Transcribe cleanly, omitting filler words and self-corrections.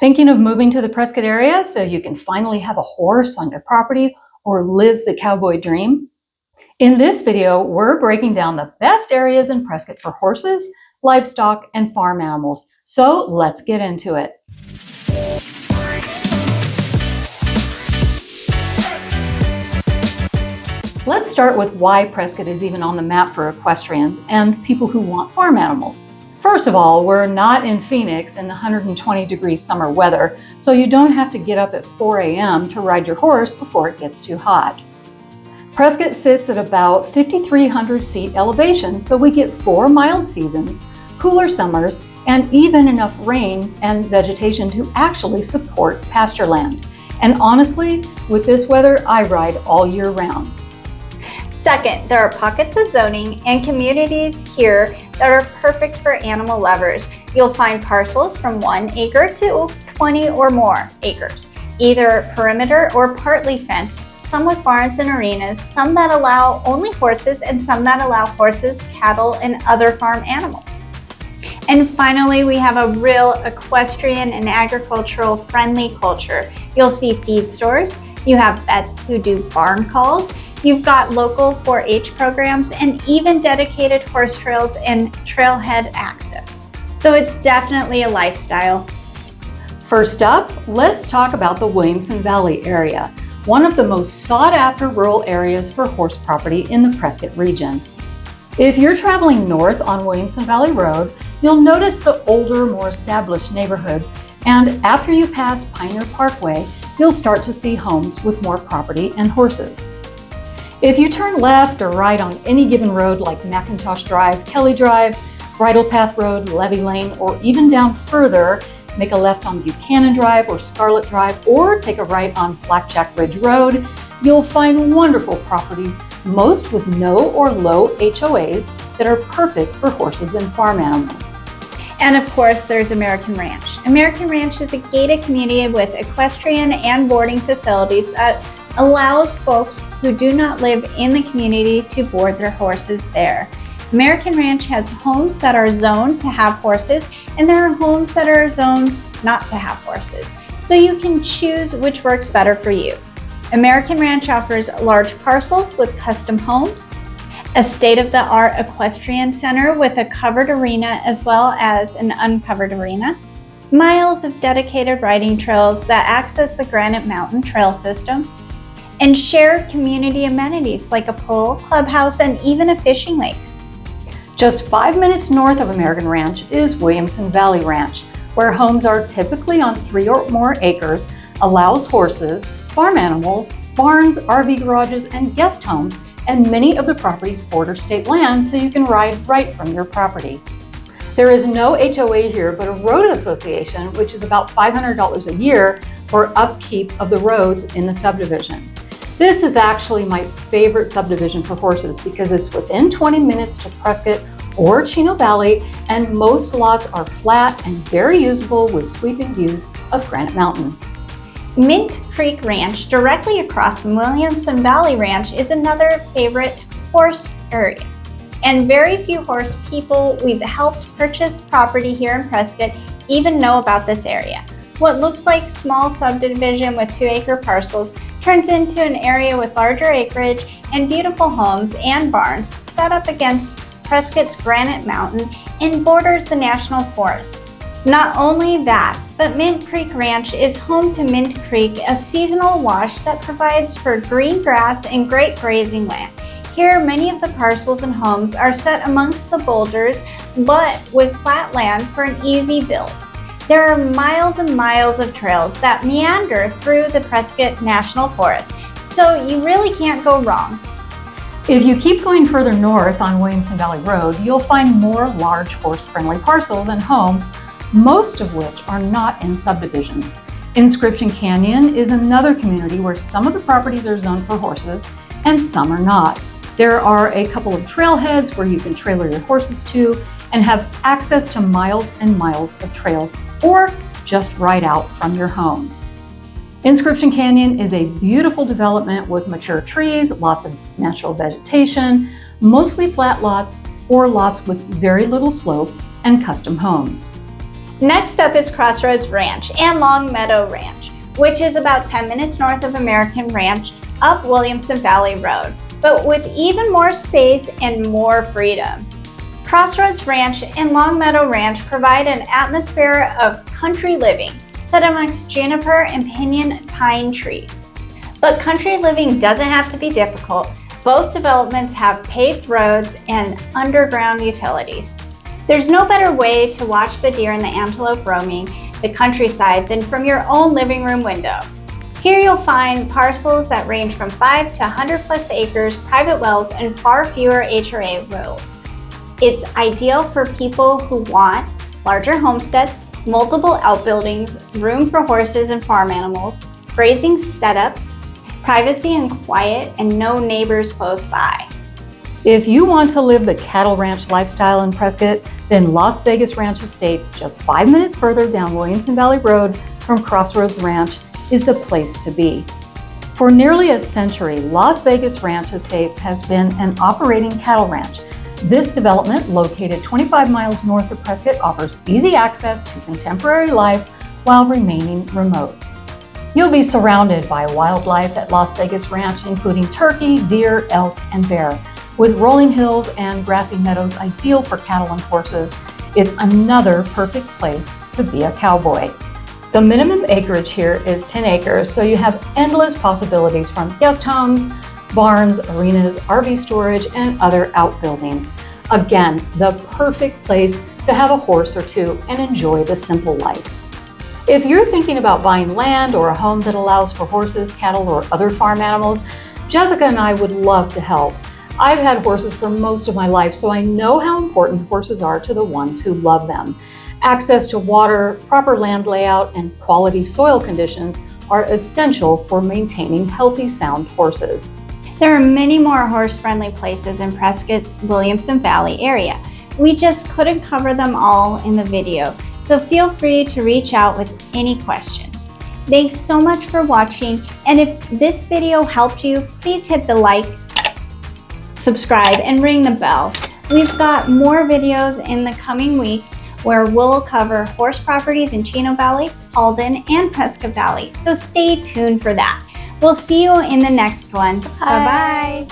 Thinking of moving to the Prescott area so you can finally have a horse on your property or live the cowboy dream? In this video, we're breaking down the best areas in Prescott for horses, livestock, and farm animals. So let's get into it. Let's start with why Prescott is even on the map for equestrians and people who want farm animals. First of all, we're not in Phoenix in the 120-degree summer weather, so you don't have to get up at 4 a.m. to ride your horse before it gets too hot. Prescott sits at about 5,300 feet elevation, so we get 4 mild seasons, cooler summers, and even enough rain and vegetation to actually support pasture land. And honestly, with this weather, I ride all year round. Second, there are pockets of zoning and communities here that are perfect for animal lovers. You'll find parcels from 1 acre to 20 or more acres, either perimeter or partly fenced, some with barns and arenas, some that allow only horses, and some that allow horses, cattle, and other farm animals. And finally, we have a real equestrian and agricultural friendly culture. You'll see feed stores, you have vets who do barn calls, you've got local 4-H programs, and even dedicated horse trails and trailhead access. So it's definitely a lifestyle. First up, let's talk about the Williamson Valley area, one of the most sought-after rural areas for horse property in the Prescott region. If you're traveling north on Williamson Valley Road, you'll notice the older, more established neighborhoods, and after you pass Pioneer Parkway, you'll start to see homes with more property and horses. If you turn left or right on any given road like McIntosh Drive, Kelly Drive, Bridle Path Road, Levy Lane, or even down further, make a left on Buchanan Drive or Scarlet Drive, or take a right on Blackjack Ridge Road, you'll find wonderful properties, most with no or low HOAs that are perfect for horses and farm animals. And of course, there's American Ranch. American Ranch is a gated community with equestrian and boarding facilities that allows folks who do not live in the community to board their horses there. American Ranch has homes that are zoned to have horses, and there are homes that are zoned not to have horses. So you can choose which works better for you. American Ranch offers large parcels with custom homes, a state-of-the-art equestrian center with a covered arena as well as an uncovered arena, miles of dedicated riding trails that access the Granite Mountain Trail System, and shared community amenities like a pool, clubhouse, and even a fishing lake. Just 5 minutes north of American Ranch is Williamson Valley Ranch, where homes are typically on 3 or more acres, allows horses, farm animals, barns, RV garages, and guest homes, and many of the properties border state land so you can ride right from your property. There is no HOA here, but a road association, which is about $500 a year for upkeep of the roads in the subdivision. This is actually my favorite subdivision for horses because it's within 20 minutes to Prescott or Chino Valley, and most lots are flat and very usable with sweeping views of Granite Mountain. Mint Creek Ranch, directly across from Williamson Valley Ranch, is another favorite horse area. And very few horse people we've helped purchase property here in Prescott even know about this area. What looks like small subdivision with 2-acre parcels turns into an area with larger acreage and beautiful homes and barns set up against Prescott's Granite Mountain and borders the National Forest. Not only that, but Mint Creek Ranch is home to Mint Creek, a seasonal wash that provides for green grass and great grazing land. Here, many of the parcels and homes are set amongst the boulders, but with flat land for an easy build. There are miles and miles of trails that meander through the Prescott National Forest, so you really can't go wrong. If you keep going further north on Williamson Valley Road, you'll find more large horse-friendly parcels and homes, most of which are not in subdivisions. Inscription Canyon is another community where some of the properties are zoned for horses and some are not. There are a couple of trailheads where you can trailer your horses to and have access to miles and miles of trails, or just ride out from your home. Inscription Canyon is a beautiful development with mature trees, lots of natural vegetation, mostly flat lots or lots with very little slope, and custom homes. Next up is Crossroads Ranch and Long Meadow Ranch, which is about 10 minutes north of American Ranch up Williamson Valley Road, but with even more space and more freedom. Crossroads Ranch and Long Meadow Ranch provide an atmosphere of country living set amongst juniper and pinyon pine trees. But country living doesn't have to be difficult. Both developments have paved roads and underground utilities. There's no better way to watch the deer and the antelope roaming the countryside than from your own living room window. Here you'll find parcels that range from 5 to 100 plus acres, private wells, and far fewer HRA rules. It's ideal for people who want larger homesteads, multiple outbuildings, room for horses and farm animals, grazing setups, privacy and quiet, and no neighbors close by. If you want to live the cattle ranch lifestyle in Prescott, then Las Vegas Ranch Estates, just 5 minutes further down Williamson Valley Road from Crossroads Ranch, is the place to be. For nearly a century, Las Vegas Ranch Estates has been an operating cattle ranch. This development, located 25 miles north of Prescott, offers easy access to contemporary life while remaining remote. You'll be surrounded by wildlife at Las Vegas Ranch, including turkey, deer, elk, and bear. With rolling hills and grassy meadows ideal for cattle and horses, it's another perfect place to be a cowboy. The minimum acreage here is 10 acres, so you have endless possibilities from guest homes, barns, arenas, RV storage, and other outbuildings. Again, the perfect place to have a horse or two and enjoy the simple life. If you're thinking about buying land or a home that allows for horses, cattle, or other farm animals, Jessica and I would love to help. I've had horses for most of my life, so I know how important horses are to the ones who love them. Access to water, proper land layout, and quality soil conditions are essential for maintaining healthy, sound horses. There are many more horse-friendly places in Prescott's Williamson Valley area. We just couldn't cover them all in the video, so feel free to reach out with any questions. Thanks so much for watching, and if this video helped you, please hit the like, subscribe, and ring the bell. We've got more videos in the coming weeks where we'll cover horse properties in Chino Valley, Alden, and Prescott Valley, so stay tuned for that. We'll see you in the next one. Bye-bye.